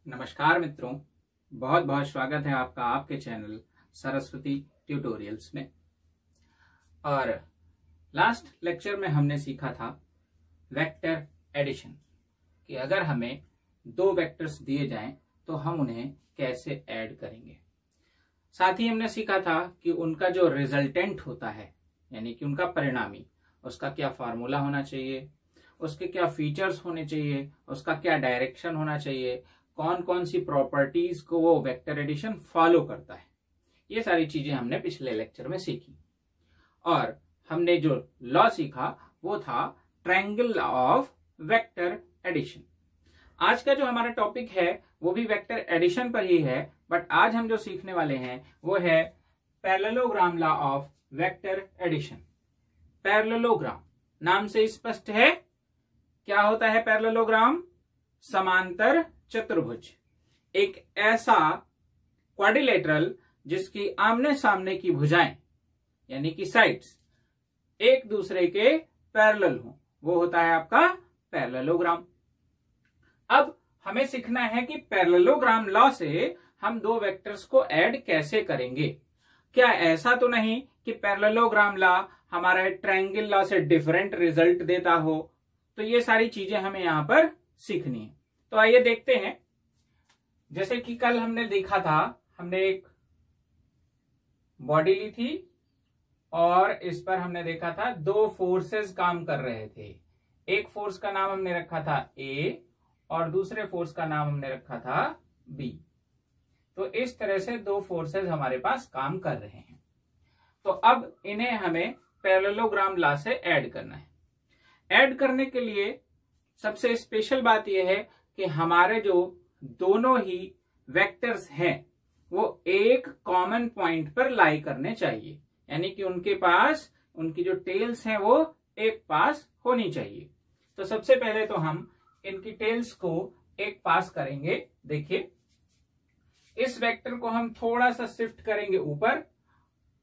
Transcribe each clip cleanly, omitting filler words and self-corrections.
नमस्कार मित्रों, बहुत बहुत स्वागत है आपका आपके चैनल सरस्वती ट्यूटोरियल्स में। और लास्ट लेक्चर में हमने सीखा था वेक्टर एडिशन, कि अगर हमें दो वेक्टर्स दिए जाएं तो हम उन्हें कैसे ऐड करेंगे। साथ ही हमने सीखा था कि उनका जो रिजल्टेंट होता है, यानी कि उनका परिणामी, उसका क्या फार्मूला होना चाहिए, उसके क्या फीचर्स होने चाहिए, उसका क्या डायरेक्शन होना चाहिए, कौन कौन सी प्रॉपर्टीज को वो वेक्टर एडिशन फॉलो करता है। ये सारी चीजें हमने पिछले लेक्चर में सीखी। और हमने जो लॉ सीखा वो था triangle law of vector addition. आज का जो हमारा टॉपिक है वो भी वेक्टर एडिशन पर ही है, बट आज हम जो सीखने वाले हैं वो है parallelogram law of vector addition. Parallelogram नाम से स्पष्ट है, क्या होता है पैरेललोग्राम? समांतर चतुर्भुज, एक ऐसा क्वाड्रिलेटरल जिसकी आमने सामने की भुजाएं यानी कि साइड्स एक दूसरे के पैरेलल हो, वो होता है आपका पैरेललोग्राम। अब हमें सीखना है कि पैरेललोग्राम लॉ से हम दो वेक्टर्स को ऐड कैसे करेंगे। क्या ऐसा तो नहीं कि पैरेललोग्राम लॉ हमारे ट्रायंगल लॉ से डिफरेंट रिजल्ट देता हो? तो ये सारी चीजें हमें यहां पर सीखनी है। तो आइए देखते हैं। जैसे कि कल हमने देखा था, हमने एक बॉडी ली थी और इस पर हमने देखा था दो फोर्सेस काम कर रहे थे। एक फोर्स का नाम हमने रखा था A और दूसरे फोर्स का नाम हमने रखा था B। तो इस तरह से दो फोर्सेस हमारे पास काम कर रहे हैं। तो अब इन्हें हमें पैरेललोग्राम लॉ से ऐड करना है। ऐड करने के लिए सबसे स्पेशल बात यह है कि हमारे जो दोनों ही वेक्टर्स हैं वो एक कॉमन पॉइंट पर लाई करने चाहिए, यानी कि उनके पास उनकी जो टेल्स हैं वो एक पास होनी चाहिए। तो सबसे पहले तो हम इनकी टेल्स को एक पास करेंगे। देखिए, इस वेक्टर को हम थोड़ा सा शिफ्ट करेंगे ऊपर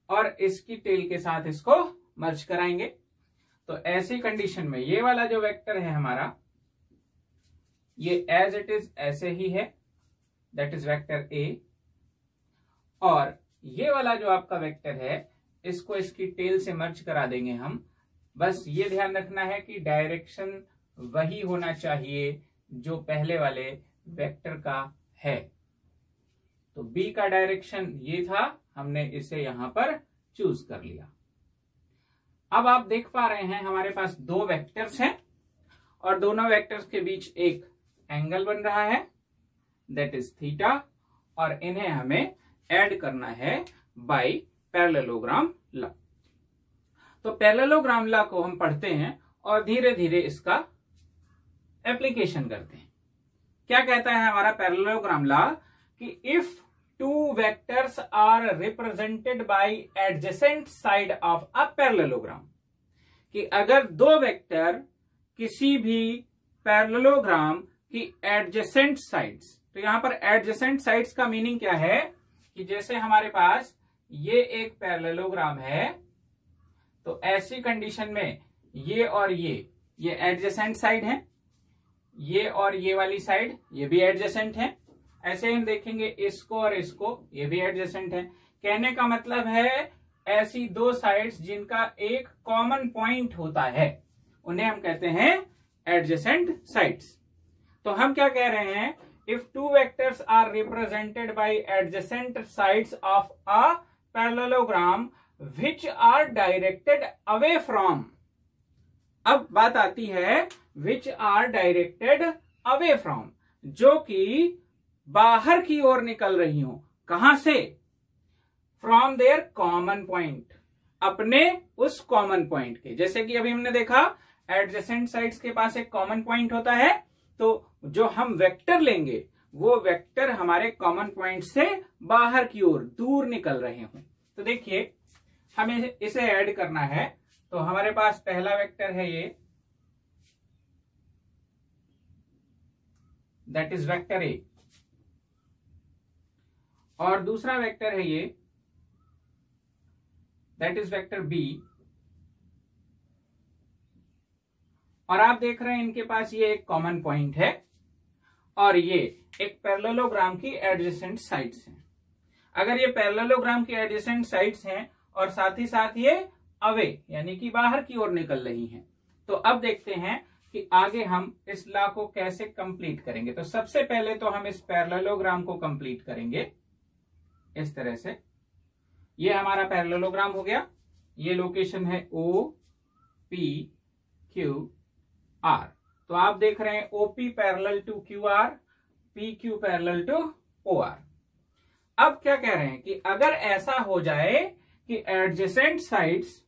और इसकी टेल के साथ इसको मर्ज कराएंगे। तो ऐसी कंडीशन में ये वाला जो वेक्टर है हमारा, ये एज इट इज ऐसे ही है, दैट इज वेक्टर ए। और ये वाला जो आपका वेक्टर है इसको इसकी टेल से मर्ज करा देंगे हम। बस ये ध्यान रखना है कि डायरेक्शन वही होना चाहिए जो पहले वाले वेक्टर का है। तो बी का डायरेक्शन ये था, हमने इसे यहां पर चूज कर लिया। अब आप देख पा रहे हैं हमारे पास दो वेक्टर्स हैं और दोनों वेक्टर्स के बीच एक एंगल बन रहा है, दैट इज थीटा, और इन्हें हमें ऐड करना है बाय पैरेललोग्राम लॉ। तो पैरेललोग्राम लॉ को हम पढ़ते हैं और धीरे धीरे इसका एप्लीकेशन करते हैं। क्या कहता है हमारा पैरेललोग्राम लॉ? कि if two vectors are represented by adjacent side of a parallelogram, कि अगर दो वेक्टर किसी भी पैरेललोग्राम की एडजेसेंट साइड्स, तो यहां पर एडजेसेंट साइड्स का मीनिंग क्या है कि जैसे हमारे पास ये एक पैरेललोग्राम है, तो ऐसी कंडीशन में ये और ये एडजेसेंट साइड है, ये और ये वाली साइड ये भी एडजेसेंट है। ऐसे हम देखेंगे इसको और इसको, ये भी एडजेसेंट है। कहने का मतलब है ऐसी दो साइड्स जिनका एक कॉमन पॉइंट होता है उन्हें हम कहते हैं एडजेसेंट साइड्स। तो हम क्या कह रहे हैं? If two vectors are represented by adjacent sides of a parallelogram which are directed away from. अब बात आती है which are directed away from, जो कि बाहर की ओर निकल रही हो। कहां से? फ्रॉम देयर कॉमन पॉइंट, अपने उस कॉमन पॉइंट के। जैसे कि अभी हमने देखा एडजेसेंट साइड्स के पास एक कॉमन पॉइंट होता है, तो जो हम वेक्टर लेंगे वो वेक्टर हमारे कॉमन पॉइंट से बाहर की ओर दूर निकल रहे हों। तो देखिए, हमें इसे ऐड करना है। तो हमारे पास पहला वेक्टर है ये, दैट इज वेक्टर ए, और दूसरा वेक्टर है ये, दैट इज वेक्टर बी, और आप देख रहे हैं इनके पास ये एक कॉमन पॉइंट है और ये एक पैरेललोग्राम की एडजेसेंट साइड्स हैं। अगर ये पैरेललोग्राम की एडजेसेंट साइड्स हैं और साथ ही साथ ये अवे यानी कि बाहर की ओर निकल रही हैं, तो अब देखते हैं कि आगे हम इस लॉ को कैसे कंप्लीट करेंगे। तो सबसे पहले तो हम इस पैरेललोग्राम को कंप्लीट करेंगे इस तरह से। ये हमारा पैरेललोग्राम हो गया, ये लोकेशन है ओ पी क्यू आर। तो आप देख रहे हैं OP parallel to Q R, P Q parallel to O R. अब क्या कह रहे हैं कि अगर ऐसा हो जाए कि एडजेसेंट साइड्स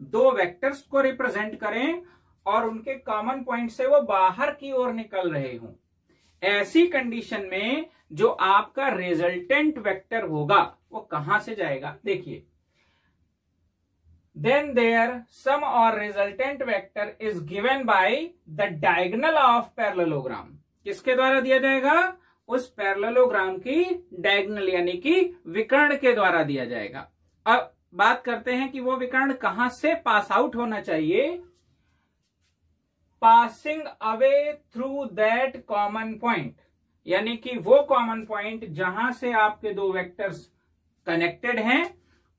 दो वेक्टर्स को रिप्रेजेंट करें और उनके कॉमन पॉइंट से वो बाहर की ओर निकल रहे हों, ऐसी कंडीशन में जो आपका रिजल्टेंट वेक्टर होगा वो कहां से जाएगा। देखिए, then their sum or resultant vector is given by the diagonal of parallelogram। किसके द्वारा दिया जाएगा? उस पैरेललोग्राम की डायगोनल यानी कि विकर्ण के द्वारा दिया जाएगा। अब बात करते हैं कि वो विकर्ण कहां से पास आउट होना चाहिए। Passing away through that common point, यानी कि वो कॉमन पॉइंट जहां से आपके दो वेक्टर्स कनेक्टेड हैं,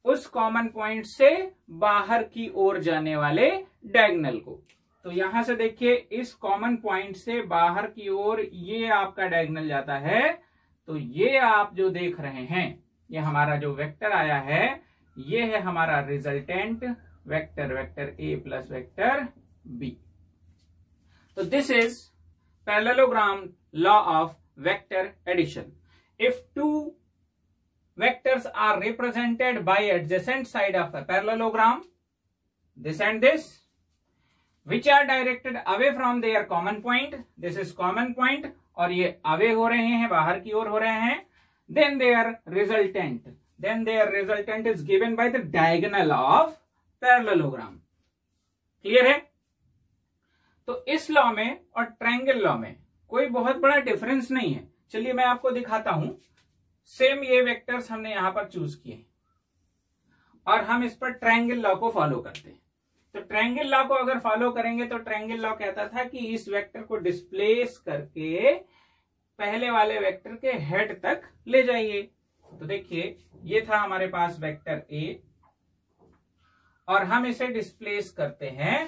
उस कॉमन पॉइंट से बाहर की ओर जाने वाले डायगोनल को। तो यहां से देखिए, इस कॉमन पॉइंट से बाहर की ओर ये आपका डायगोनल जाता है। तो ये आप जो देख रहे हैं, ये हमारा जो वेक्टर आया है, ये है हमारा resultant vector, vector A plus vector B. तो this is parallelogram law of vector addition. If two vectors are represented by adjacent side of a parallelogram, this and this, which are directed away from their common point, this is common point, और ये away हो रहे हैं, बाहर की ओर हो रहे हैं, then their resultant is given by the diagonal of parallelogram। Clear है? तो इस लॉ में और ट्रायंगल लॉ में कोई बहुत बड़ा डिफरेंस नहीं है। चलिए मैं आपको दिखाता हूं। सेम ये वेक्टर्स हमने यहां पर चूज किए और हम इस पर ट्रायंगल लॉ को फॉलो करते हैं। तो ट्रायंगल लॉ को अगर फॉलो करेंगे तो ट्रायंगल लॉ कहता था कि इस वेक्टर को डिस्प्लेस करके पहले वाले वेक्टर के हेड तक ले जाइए। तो देखिए, ये था हमारे पास वेक्टर ए और हम इसे डिस्प्लेस करते हैं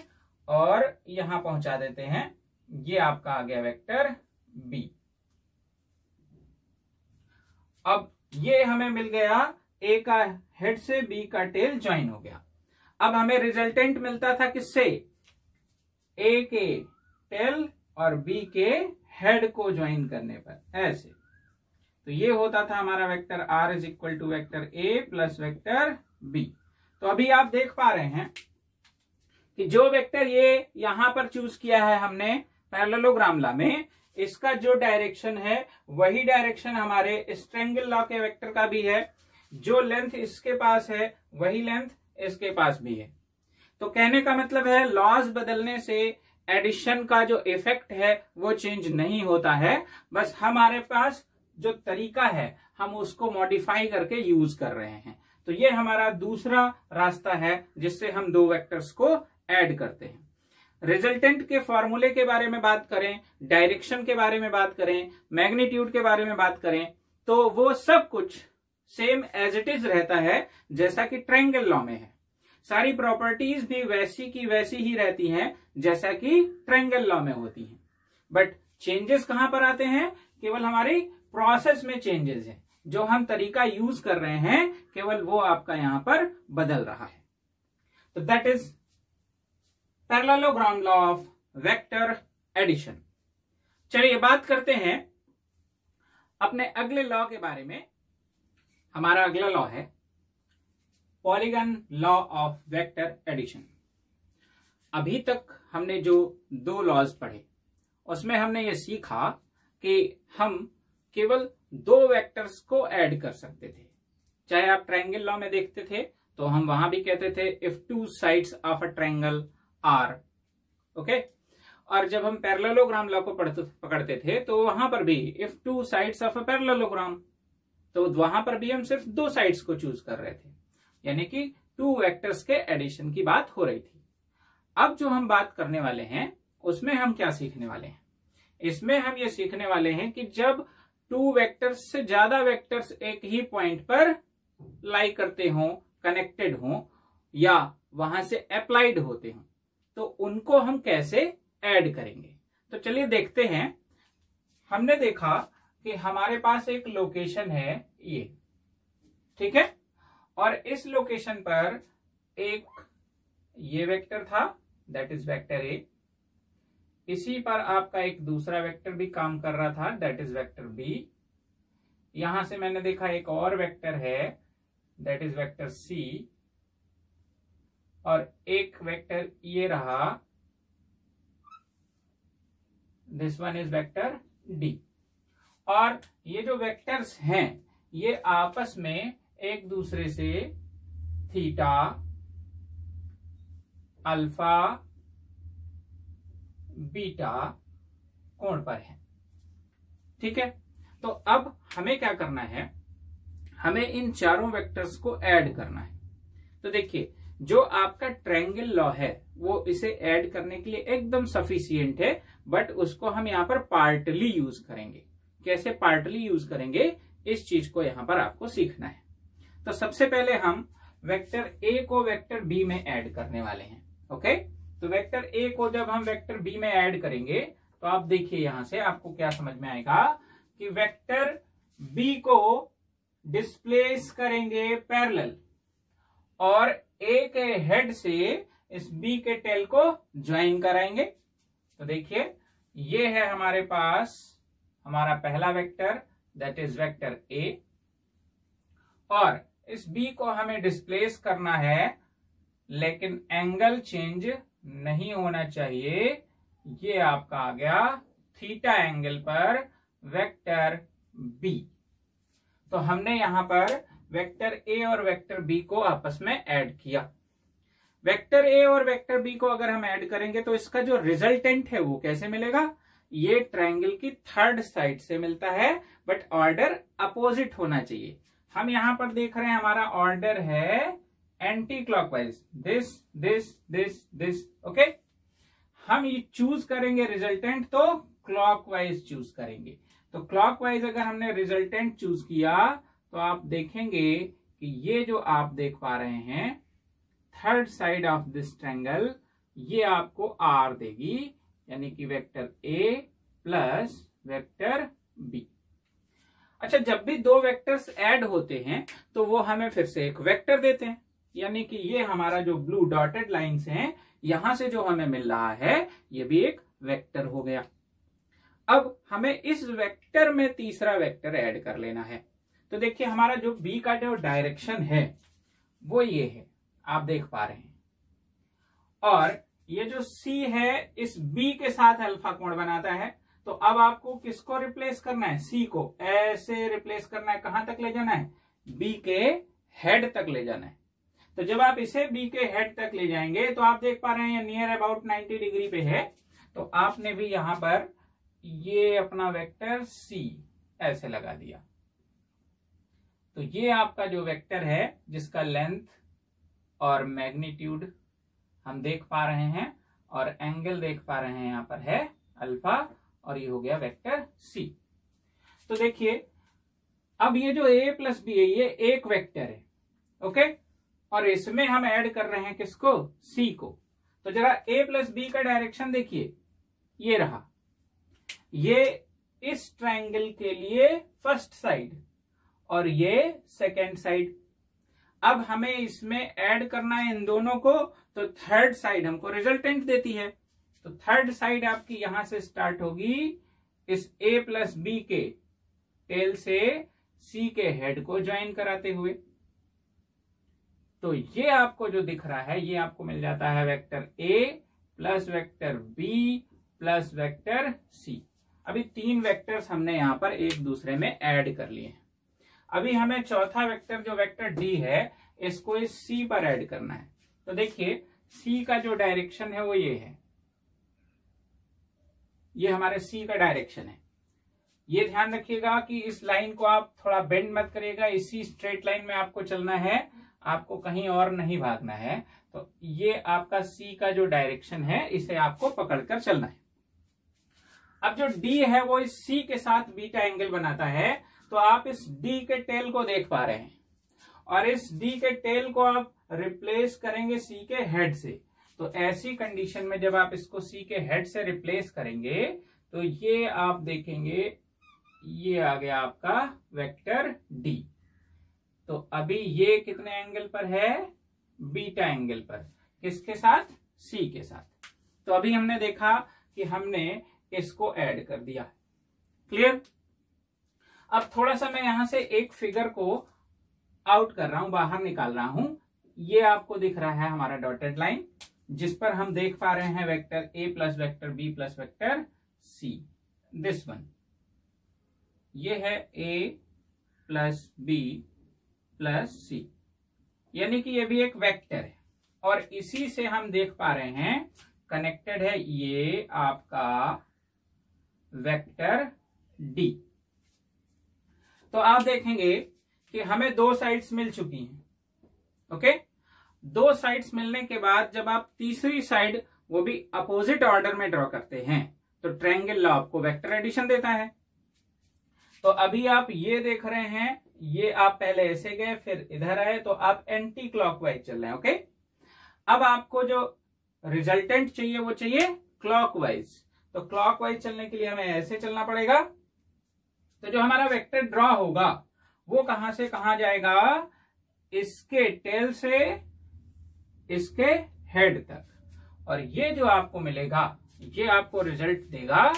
और यहां पहुंचा देते हैं। ये आपका आ गया वेक्टर बी। अब ये हमें मिल गया, ए का हेड से बी का टेल ज्वाइन हो गया। अब हमें रिजल्टेंट मिलता था किससे? ए के टेल और बी के हेड को ज्वाइन करने पर, ऐसे। तो ये होता था हमारा vector R is equal to vector A plus vector B. तो अभी आप देख पा रहे हैं कि जो वेक्टर ये यहां पर चूज किया है हमने पैरेललोग्राम लॉ में, इसका जो डायरेक्शन है वही डायरेक्शन हमारे इस ट्रायंगल लॉ के वेक्टर का भी है। जो लेंथ इसके पास है वही लेंथ इसके पास भी है। तो कहने का मतलब है, लॉज बदलने से एडिशन का जो इफेक्ट है वो चेंज नहीं होता है, बस हमारे पास जो तरीका है हम उसको मॉडिफाई करके यूज कर रहे हैं। तो ये हमारा दूसरा रास्ता है जिससे हम दो वेक्टर्स को ऐड करते हैं। रिजल्टेंट के फॉर्मूले के बारे में बात करें, डायरेक्शन के बारे में बात करें, मैग्नीट्यूड के बारे में बात करें, तो वो सब कुछ सेम एज इट इज रहता है जैसा कि ट्रायंगल लॉ में है। सारी प्रॉपर्टीज भी वैसी की वैसी ही रहती हैं जैसा कि ट्रायंगल लॉ में होती हैं। बट चेंजेस कहां पर आते हैं? केवल हमारी प्रोसेस में चेंजेस हैं। जो हम तरीका यूज कर रहे हैं केवल वो आपका यहां पर बदल रहा है। तो that is parallelogram law of vector addition. चलिए बात करते हैं अपने अगले लॉ के बारे में। हमारा अगला लॉ है polygon law of vector addition. अभी तक हमने जो दो लॉज पढ़े उसमें हमने ये सीखा कि हम केवल दो वेक्टर्स को ऐड कर सकते थे। चाहे आप ट्रायंगल लॉ में देखते थे तो हम वहां भी कहते थे if two sides of a triangle are, okay. और जब हम पैरेललोग्राम लॉ को पकड़ते थे तो वहां पर भी if two sides of a parallelogram, तो वहां पर भी हम सिर्फ दो साइड्स को चूज कर रहे थे, यानी कि टू वेक्टर्स के एडिशन की बात हो रही थी। अब जो हम बात करने वाले हैं उसमें हम क्या सीखने वाले हैं, इसमें हम ये सीखने वाले हैं कि जब टू वेक्टर्स से ज्यादा वेक्टर्स एक ही पॉइंट पर लाई करते हो, कनेक्टेड हो या वहां से अप्लाइड होते हो, तो उनको हम कैसे ऐड करेंगे। तो चलिए देखते हैं। हमने देखा कि हमारे पास एक लोकेशन है ये, ठीक है, और इस लोकेशन पर एक ये वेक्टर था, दैट इज वेक्टर ए। इसी पर आपका एक दूसरा वेक्टर भी काम कर रहा था, दैट इज वेक्टर बी। यहां से मैंने देखा एक और वेक्टर है, दैट इज वेक्टर सी, और एक वेक्टर ये रहा, this one is vector D. और ये जो वेक्टर्स हैं ये आपस में एक दूसरे से थीटा, अल्फा, बीटा कोण पर है, ठीक है। तो अब हमें क्या करना है, हमें इन चारों वेक्टर्स को ऐड करना है। तो देखिए जो आपका ट्रायंगल लॉ है वो इसे ऐड करने के लिए एकदम सफिशियंट है, बट उसको हम यहां पर पार्टली यूज करेंगे। कैसे पार्टली यूज करेंगे, इस चीज को यहां पर आपको सीखना है। तो सबसे पहले हम वेक्टर ए को वेक्टर बी में ऐड करने वाले हैं। ओके, तो वेक्टर ए को जब हम वेक्टर बी में ऐड करेंगे तो आप देखिए यहां से आपको क्या समझ में आएगा कि वेक्टर बी को डिस्प्लेस करेंगे पैरेलल और ए के हेड से इस बी के टेल को ज्वाइन कराएंगे। तो देखिए ये है हमारे पास हमारा पहला vector, that is vector A, और इस बी को हमें डिस्प्लेस करना है, लेकिन एंगल चेंज नहीं होना चाहिए। ये आपका आ गया थीटा एंगल पर वेक्टर बी। तो हमने यहां पर वेक्टर ए और वेक्टर बी को आपस में ऐड किया। वेक्टर ए और वेक्टर बी को अगर हम ऐड करेंगे तो इसका जो रिजल्टेंट है वो कैसे मिलेगा, ये ट्रायंगल की थर्ड साइड से मिलता है, बट ऑर्डर अपोजिट होना चाहिए। हम यहां पर देख रहे हैं हमारा ऑर्डर है anti clockwise, this this this this. Okay, हम ये चूज करेंगे रिजल्टेंट तो क्लॉकवाइज चूज करेंगे। तो क्लॉकवाइज अगर हमने रिजल्टेंट चूज किया तो आप देखेंगे कि ये जो आप देख पा रहे हैं third side of this triangle, ये आपको आर देगी, यानी कि vector A plus vector B. अच्छा, जब भी दो वेक्टर्स ऐड होते हैं तो वो हमें फिर से एक वेक्टर देते हैं, यानी कि ये हमारा जो ब्लू डॉटेड लाइंस हैं यहां से जो हमें मिल रहा है ये भी एक वेक्टर हो गया। अब हमें इस वेक्टर में तीसरा वेक्टर ऐड कर लेना है। तो देखिए हमारा जो बी का जो डायरेक्शन है वो ये है, आप देख पा रहे हैं, और ये जो सी है इस बी के साथ अल्फा कोण बनाता है। तो अब आपको किसको रिप्लेस करना है, सी को ऐसे रिप्लेस करना है। कहां तक ले जाना है, बी के हेड तक ले जाना है। तो जब आप इसे बी के हेड तक ले जाएंगे तो आप देख पा रहे हैं नियर अबाउट 90 डिग्री पे है। तो आपने भी यहां पर ये अपना वेक्टर सी ऐसे लगा दिया। तो ये आपका जो वेक्टर है जिसका लेंथ और मैग्नीट्यूड हम देख पा रहे हैं और एंगल देख पा रहे हैं यहां पर है अल्फा, और ये हो गया वेक्टर सी। तो देखिए अब ये जो a प्लस बी है ये एक वेक्टर है, ओके, और इसमें हम ऐड कर रहे हैं किसको, c को। तो जरा a प्लस बी का डायरेक्शन देखिए, ये रहा, ये इस ट्रायंगल के लिए फर्स्ट साइड और ये सेकेंड साइड। अब हमें इसमें ऐड करना है इन दोनों को, तो थर्ड साइड हमको रिजल्टेंट देती है। तो थर्ड साइड आपकी यहां से स्टार्ट होगी इस a प्लस बी के टेल से c के हेड को ज्वाइन कराते हुए। तो ये आपको जो दिख रहा है ये आपको मिल जाता है vector a plus vector b plus vector c। अभी तीन वेक्टर्स हमने यहां पर एक दूसरे में ऐड कर लिए हैं। अभी हमें चौथा वेक्टर जो वेक्टर d है इसको इस c पर ऐड करना है। तो देखिए c का जो डायरेक्शन है वो ये है, ये हमारे c का डायरेक्शन है। ये ध्यान रखिएगा कि इस लाइन को आप थोड़ा बेंड मत करिएगा, इसी स्ट्रेट लाइन में आपको चलना है। आपको कहीं और नहीं भागना है। तो ये आपका सी का जो डायरेक्शन है इसे आपको पकड़कर चलना है। अब जो डी है वो इस सी के साथ बीटा एंगल बनाता है, तो आप इस डी के टेल को देख पा रहे हैं और इस डी के टेल को आप रिप्लेस करेंगे सी के हेड से। तो ऐसी कंडीशन में जब आप इसको सी के हेड से रिप्लेस करेंगे तो ये आप देखेंगे ये आ गया आपका वेक्टर डी। तो अभी ये कितने एंगल पर है, बीटा एंगल पर, किसके साथ, सी के साथ। तो अभी हमने देखा कि हमने इसको ऐड कर दिया, क्लियर। अब थोड़ा सा मैं यहां से एक फिगर को आउट कर रहा हूं, बाहर निकाल रहा हूं। ये आपको दिख रहा है हमारा डॉटेड लाइन, जिस पर हम देख पा रहे हैं vector A plus vector B plus vector C, this one. ये है A plus B plus C, यानी कि ये भी एक वेक्टर है और इसी से हम देख पा रहे हैं कनेक्टेड है ये आपका वेक्टर डी। तो आप देखेंगे कि हमें दो साइड्स मिल चुकी हैं, ओके। दो साइड्स मिलने के बाद जब आप तीसरी साइड वो भी अपोजिट ऑर्डर में ड्रॉ करते हैं तो ट्रायंगल लॉ आपको वेक्टर एडिशन देता है। तो अभी आप ये देख रहे हैं, ये आप पहले ऐसे गए फिर इधर आए, तो आप एंटी क्लॉकवाइज चल रहे हैं, ओके। अब आपको जो रिजल्टेंट चाहिए वो चाहिए क्लॉकवाइज। तो क्लॉकवाइज चलने के लिए हमें ऐसे चलना पड़ेगा। तो जो हमारा वेक्टर ड्रॉ होगा वो कहां से कहां जाएगा, इसके टेल से इसके हेड तक, और ये जो आपको मिलेगा ये आपको रिजल्ट देगा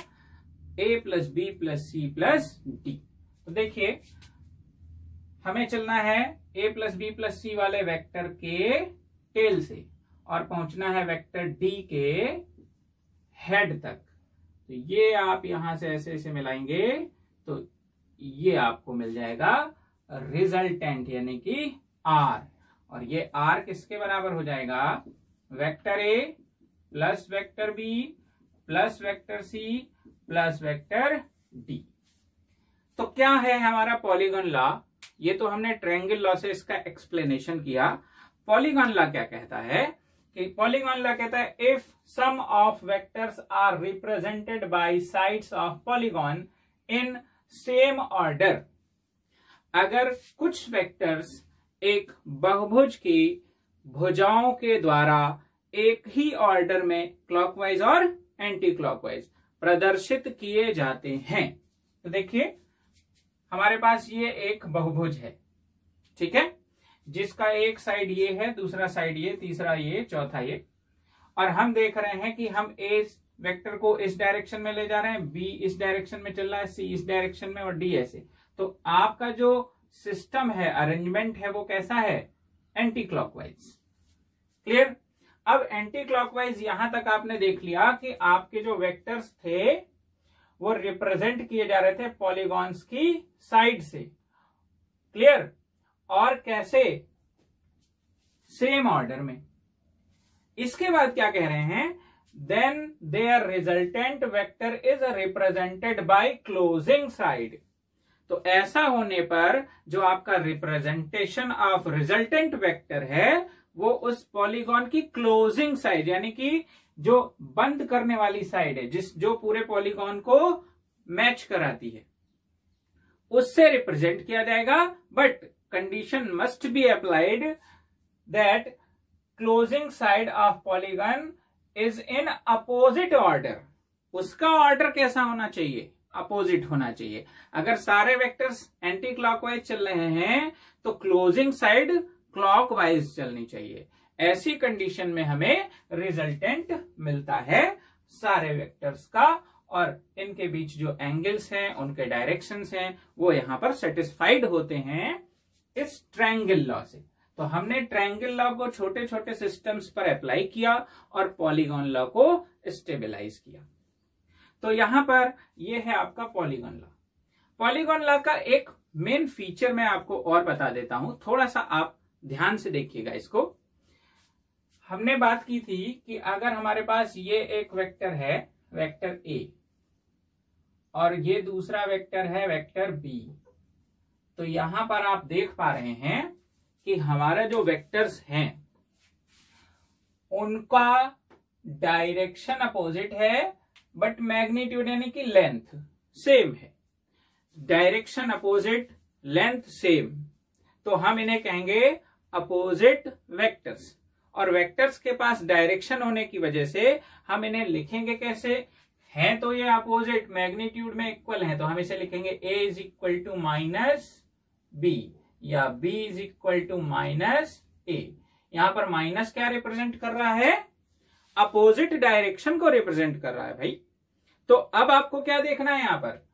A plus B plus C plus D. तो देखिए हमें चलना है A plus B plus C वाले वेक्टर के टेल से और पहुंचना है वेक्टर डी के हेड तक। तो ये आप यहां से ऐसे ऐसे मिलाएंगे तो ये आपको मिल जाएगा रिजल्टेंट, यानी कि आर। और ये आर किसके बराबर हो जाएगा, vector A plus vector B plus vector C plus vector D. तो क्या है हमारा पॉलीगॉन लॉ, ये तो हमने ट्रायंगल लॉ से इसका एक्सप्लेनेशन किया। पॉलीगॉन लॉ क्या कहता है कि पॉलीगॉन लॉ कहता है if some of vectors are represented by sides of polygon in same order, अगर कुछ वेक्टर्स एक बहुभुज की भुजाओं के द्वारा एक ही ऑर्डर में क्लॉकवाइज और एंटी क्लॉकवाइज प्रदर्शित किए जाते हैं। तो देखिए हमारे पास ये एक बहुभुज है, ठीक है, जिसका एक साइड ये है, दूसरा साइड ये, तीसरा ये, चौथा ये, और हम देख रहे हैं कि हम ए वेक्टर को इस डायरेक्शन में ले जा रहे हैं, बी इस डायरेक्शन में चल रहा है, सी इस डायरेक्शन में और डी ऐसे। तो आपका जो सिस्टम है, अरेंजमेंट है, वो कैसा है, एंटी क्लॉकवाइज, क्लियर। अब एंटी क्लॉकवाइज यहां तक आपने देख लिया कि आपके जो वेक्टर्स थे वो रिप्रेजेंट किए जा रहे थे पॉलीगॉन्स की साइड से, क्लियर, और कैसे, सेम ऑर्डर में। इसके बाद क्या कह रहे हैं, then their resultant vector is represented by closing side. तो ऐसा होने पर जो आपका रिप्रेजेंटेशन ऑफ रिजल्टेंट वेक्टर है वो उस पॉलीगॉन की क्लोजिंग साइड, यानी कि जो बंद करने वाली साइड है, जो पूरे पॉलीगॉन को मैच कराती है, उससे रिप्रेजेंट किया जाएगा। But condition must be applied that closing side of polygon is in opposite order. उसका ऑर्डर कैसा होना चाहिए, अपोजिट होना चाहिए। अगर सारे वेक्टर्स एंटी क्लॉकवाइज चल रहे हैं तो क्लोजिंग साइड क्लॉकवाइज चलनी चाहिए। ऐसी कंडीशन में हमें रिजल्टेंट मिलता है सारे वेक्टर्स का, और इनके बीच जो एंगल्स हैं, उनके डायरेक्शंस हैं, वो यहां पर सेटिस्फाइड होते हैं इस ट्रायंगल लॉ से। तो हमने ट्रायंगल लॉ को छोटे छोटे सिस्टम्स पर अप्लाई किया और पॉलीगॉन लॉ को स्टेबलाइज किया। तो यहां पर ये है आपका पॉलीगॉन लॉ। पॉलीगॉन लॉ का एक मेन फीचर मैं आपको और बता देता हूं, थोड़ा सा आप ध्यान से देखिएगा इसको। हमने बात की थी कि अगर हमारे पास ये एक वेक्टर है, वेक्टर ए, और ये दूसरा वेक्टर है वेक्टर बी, तो यहां पर आप देख पा रहे हैं कि हमारा जो वेक्टर्स हैं उनका डायरेक्शन अपोजिट है बट मैग्नीट्यूड यानी कि लेंथ सेम है। डायरेक्शन अपोजिट, लेंथ सेम, तो हम इन्हें कहेंगे अपोजिट वेक्टर्स। और वेक्टर्स के पास डायरेक्शन होने की वजह से हम इन्हें लिखेंगे कैसे? हैं तो ये अपोजिट, मैग्नीट्यूड में इक्वल हैं, तो हम इसे लिखेंगे a is equal to minus B या b is equal to minus A. यहां पर माइनस क्या रिप्रेजेंट कर रहा है? अपोजिट डायरेक्शन को रिप्रेजेंट कर रहा है भाई। तो अब आपको क्या देखना है? यहां पर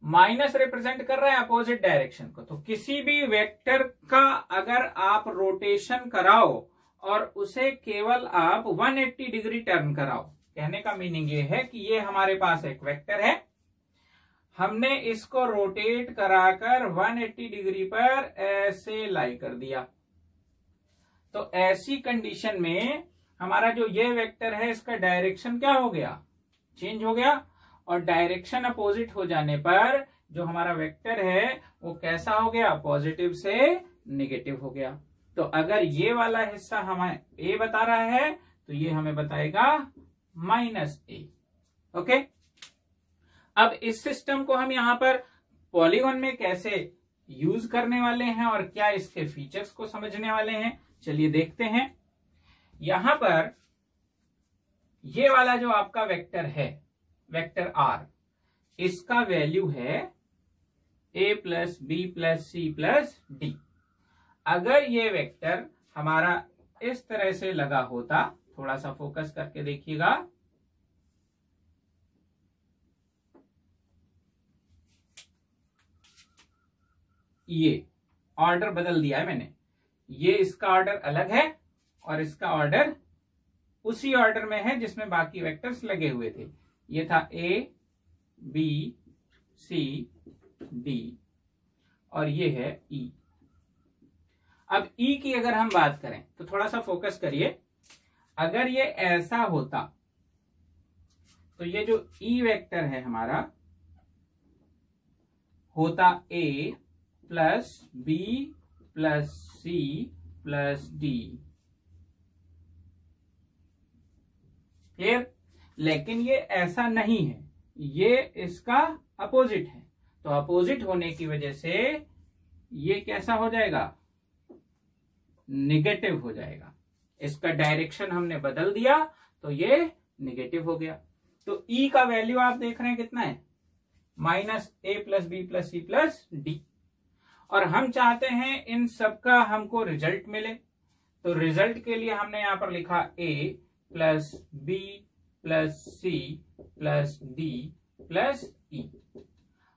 माइनस रिप्रेजेंट कर रहा है अपोजिट डायरेक्शन को। तो किसी भी वेक्टर का अगर आप रोटेशन कराओ और उसे केवल आप 180 डिग्री टर्न कराओ, कहने का मीनिंग ये है कि ये हमारे पास एक वेक्टर है, हमने इसको रोटेट कराकर 180 डिग्री पर ऐसे लाई कर दिया, तो ऐसी कंडीशन में हमारा जो ये वेक्टर है इसका डायरेक्शन क्या हो गया? चेंज हो गया। और डायरेक्शन अपोजिट हो जाने पर जो हमारा वेक्टर है वो कैसा हो गया? पॉजिटिव से नेगेटिव हो गया। तो अगर ये वाला हिस्सा हमें ए बता रहा है तो ये हमें बताएगा माइनस ए। ओके, अब इस सिस्टम को हम यहां पर पॉलीगॉन में कैसे यूज करने वाले हैं और क्या इसके फीचर्स को समझने वाले हैं, चलिए देखते हैं। यहां पर ये वाला जो आपका वेक्टर है, वेक्टर आर, इसका वैल्यू है a plus B plus C plus D. अगर ये वेक्टर हमारा इस तरह से लगा होता, थोड़ा सा फोकस करके देखिएगा, ये ऑर्डर बदल दिया है मैंने, ये इसका ऑर्डर अलग है और इसका ऑर्डर उसी ऑर्डर में है जिसमें बाकी वेक्टर्स लगे हुए थे। ये था a b c d और ये है e। अब e की अगर हम बात करें तो थोड़ा सा फोकस करिए, अगर ये ऐसा होता तो ये जो e वेक्टर है हमारा होता a plus B plus C plus D. Clear? लेकिन ये ऐसा नहीं है, ये इसका अपोजिट है। तो अपोजिट होने की वजह से ये कैसा हो जाएगा? निगेटिव हो जाएगा। इसका डायरेक्शन हमने बदल दिया तो ये निगेटिव हो गया। तो E का वैल्यू आप देख रहे हैं कितना है? Minus A plus B plus C plus D. और हम चाहते हैं इन सबका हमको रिजल्ट मिले, तो रिजल्ट के लिए हमने यहां पर लिखा a plus B plus C plus D plus E,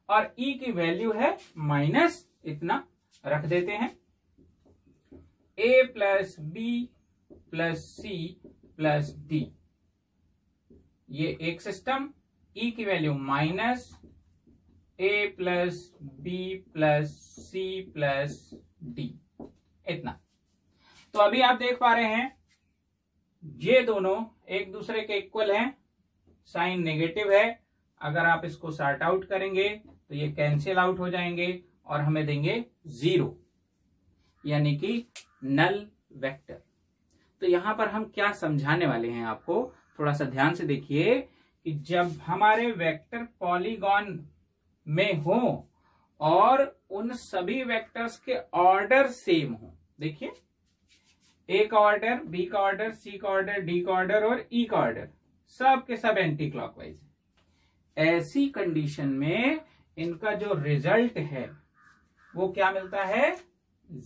और ई की वैल्यू है माइनस इतना, रख देते हैं a plus B plus C plus D, ये एक सिस्टम। ई की value minus a plus B plus C plus D, इतना। तो अभी आप देख पा रहे हैं ये दोनों एक दूसरे के इक्वल हैं, साइन नेगेटिव है। अगर आप इसको सॉर्ट आउट करेंगे तो ये कैंसिल आउट हो जाएंगे और हमें देंगे 0, यानी कि नल वेक्टर। तो यहां पर हम क्या समझाने वाले हैं आपको, थोड़ा सा ध्यान से देखिए कि जब हमारे वेक्टर पॉलीगॉन में हो और उन सभी वेक्टर्स के ऑर्डर सेम हो, देखिए ए का ऑर्डर, बी का ऑर्डर, सी का ऑर्डर, डी का ऑर्डर और ई का ऑर्डर सब के सब एंटी क्लॉकवाइज है। ऐसी कंडीशन में इनका जो रिजल्ट है वो क्या मिलता है?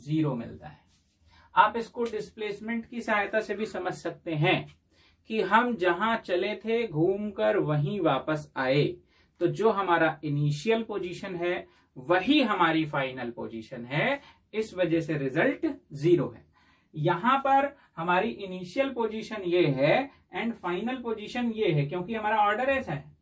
0 मिलता है। आप इसको डिस्प्लेसमेंट की सहायता से भी समझ सकते हैं कि हम जहां चले थे घूमकर वहीं वापस आए, तो जो हमारा इनिशियल पोजीशन है वही हमारी फाइनल पोजीशन है, इस वजह से रिजल्ट 0 है। यहां पर हमारी इनिशियल पोजीशन ये है एंड फाइनल पोजीशन ये है, क्योंकि हमारा ऑर्डर ऐसा है,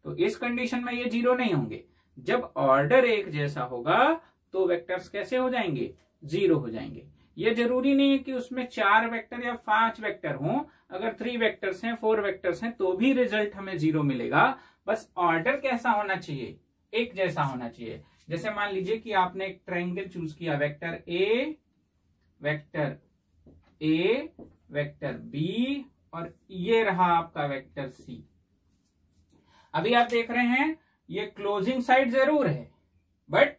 तो इस कंडीशन में ये 0 नहीं होंगे। जब ऑर्डर एक जैसा होगा तो वेक्टर्स कैसे हो जाएंगे? 0 हो जाएंगे। ये जरूरी नहीं है कि उसमें 4 वेक्टर या 5 वेक्टर हों, अगर 3 वेक्टर्स हैं, 4 वेक्टर्स हैं, तो भी रिजल्ट हमें 0 मिलेगा। बस ऑर्डर कैसा होना चाहिए? एक जैसा होना चाहिए। जैसे मान लीजिए कि आपने एक ट्रायंगल चूज किया, vector A vector A, vector B, और ये रहा आपका वेक्टर सी। अभी आप देख रहे हैं ये क्लोजिंग साइड जरूर है बट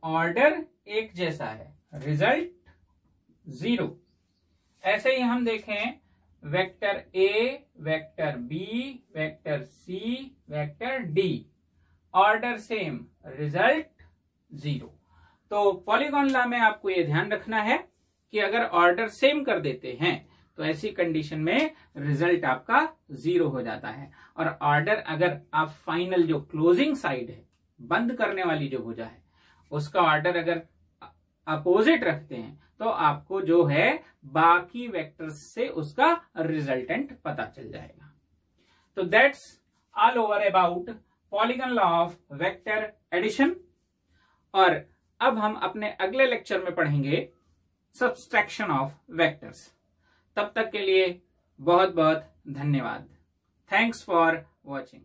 ऑर्डर एक जैसा है, रिजल्ट 0। ऐसे ही हम देखें vector A, vector B, vector C, vector D, order same, result 0। तो पॉलीगॉन लॉ में आपको यह ध्यान रखना है कि अगर ऑर्डर सेम कर देते हैं तो ऐसी कंडीशन में रिजल्ट आपका 0 हो जाता है। और ऑर्डर अगर आप फाइनल जो क्लोजिंग साइड है, बंद करने वाली जो भुजा है, उसका ऑर्डर अगर अपोजिट रखते हैं तो आपको जो है बाकी वेक्टर्स से उसका रिजल्टेंट पता चल जाएगा। तो that's all over about polygon law of vector addition. और अब हम अपने अगले लेक्चर में पढ़ेंगे सब्सट्रैक्शन ऑफ वेक्टर्स। तब तक के लिए बहुत बहुत धन्यवाद। Thanks for watching.